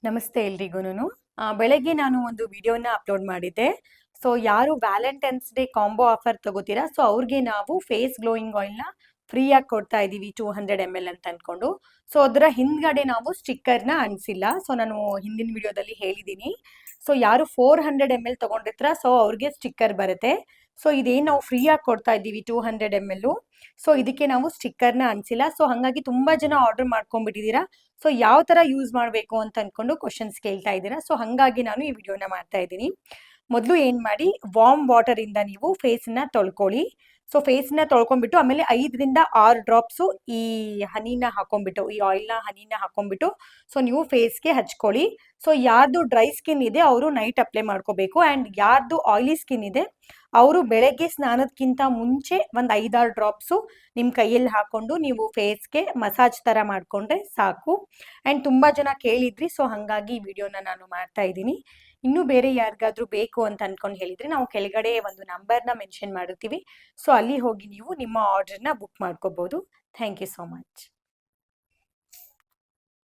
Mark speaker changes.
Speaker 1: ನಮಸ್ತೆ ಎಲ್ರಿಗೂನು. ಬೆಳಗ್ಗೆ ನಾನು ಒಂದು ವಿಡಿಯೋನ ಅಪ್ಲೋಡ್ ಮಾಡಿದ್ದೆ. ಸೊ ಯಾರು ವ್ಯಾಲೆಂಟೈನ್ಸ್ ಡೇ ಕಾಂಬೋ ಆಫರ್ ತಗೋತೀರಾ, ಸೊ ಅವ್ರಿಗೆ ನಾವು ಫೇಸ್ ಗ್ಲೋಯಿಂಗ್ ಆಯಿಲ್‌ನ ಫ್ರೀಯಾಗಿ ಕೊಡ್ತಾ ಇದ್ದೀವಿ 200 ml ಅಂತ ಅನ್ಕೊಂಡು. ಸೊ ಅದರ ಹಿಂದ್ಗಡೆ ನಾವು ಸ್ಟಿಕ್ಕರ್‌ನ ಅಂಟಿಸಿಲ್ಲ. ಸೊ ನಾನು ಹಿಂದಿನ ವಿಡಿಯೋದಲ್ಲಿ ಹೇಳಿದ್ದೀನಿ. ಸೊ ಯಾರು 400 ml ತಗೊಂಡಿರ್ತೀರ ಸೊ ಅವ್ರಿಗೆ ಸ್ಟಿಕ್ಕರ್ ಬರುತ್ತೆ. ಸೊ ಇದೇನು ನಾವು ಫ್ರೀಯಾಗಿ ಕೊಡ್ತಾ ಇದ್ದೀವಿ 200 ml. ಸೊ ಇದಕ್ಕೆ ನಾವು ಸ್ಟಿಕ್ಕರ್‌ನ ಅಂಟಿಸಿಲ್ಲ. ಸೊ ಹಾಗಾಗಿ ತುಂಬಾ ಜನ ಆರ್ಡರ್ ಮಾಡ್ಕೊಂಡ್ಬಿಟ್ಟಿದ್ದೀರಾ. ಸೊ ಯಾವ ತರ ಯೂಸ್ ಮಾಡಬೇಕು ಅಂತ ಅನ್ಕೊಂಡು ಕ್ವಶನ್ಸ್ ಕೇಳ್ತಾ ಇದ್ದೀರಾ. ಸೊ ಹಂಗಾಗಿ ನಾನು ಈ ವಿಡಿಯೋನ ಮಾಡ್ತಾ ಇದ್ದೀನಿ. ಮೊದಲು ಏನ್ ಮಾಡಿ, ವಾರ್ಮ್ ವಾಟರ್ ಇಂದ ನೀವು ಫೇಸ್ನ ತೊಳ್ಕೊಳ್ಳಿ. ಸೊ ಫೇಸ್ನ ತೊಳ್ಕೊಂಡ್ಬಿಟ್ಟು ಆಮೇಲೆ 5ರಿಂದ 6 ಡ್ರಾಪ್ಸು ಈ ಹನಿನ ಹಾಕೊಂಡ್ಬಿಟ್ಟು, ಈ ಆಯಿಲ್ನ ಹನಿನ ಹಾಕೊಂಡ್ಬಿಟ್ಟು ಸೊ ನೀವು ಫೇಸ್ಗೆ ಹಚ್ಕೊಳ್ಳಿ. ಸೊ ಯಾರ್ದು ಡ್ರೈ ಸ್ಕಿನ್ ಇದೆ ಅವರು ನೈಟ್ ಅಪ್ಲೈ ಮಾಡ್ಕೋಬೇಕು. ಆ್ಯಂಡ್ ಯಾರ್ದು ಆಯಿಲಿ ಸ್ಕಿನ್ ಇದೆ ಅವರು ಬೆಳಗ್ಗೆ ಸ್ನಾನದಕ್ಕಿಂತ ಮುಂಚೆ ಒಂದು 5-6 ಡ್ರಾಪ್ಸು ನಿಮ್ಮ ಕೈಯಲ್ಲಿ ಹಾಕೊಂಡು ನೀವು ಫೇಸ್ಗೆ ಮಸಾಜ್ ಥರ ಮಾಡಿಕೊಂಡ್ರೆ ಸಾಕು. ಆ್ಯಂಡ್ ತುಂಬ ಜನ ಕೇಳಿದ್ರಿ, ಸೊ ಹಾಗಾಗಿ ಈ ವಿಡಿಯೋನ ನಾನು ಮಾಡ್ತಾ ಇದ್ದೀನಿ. ಇನ್ನೂ ಬೇರೆ ಯಾರಿಗಾದ್ರೂ ಬೇಕು ಅಂತ ಅನ್ಕೊಂಡು ಹೇಳಿದರೆ ನಾವು ಕೆಳಗಡೆ ಒಂದು ನಂಬರ್ನ ಮೆನ್ಷನ್ ಮಾಡಿರ್ತೀವಿ. ಸೊ ಅಲ್ಲಿ ಹೋಗಿ ನೀವು ನಿಮ್ಮ ಆರ್ಡರ್ನ ಬುಕ್ ಮಾಡ್ಕೋಬೋದು. Thank you so much.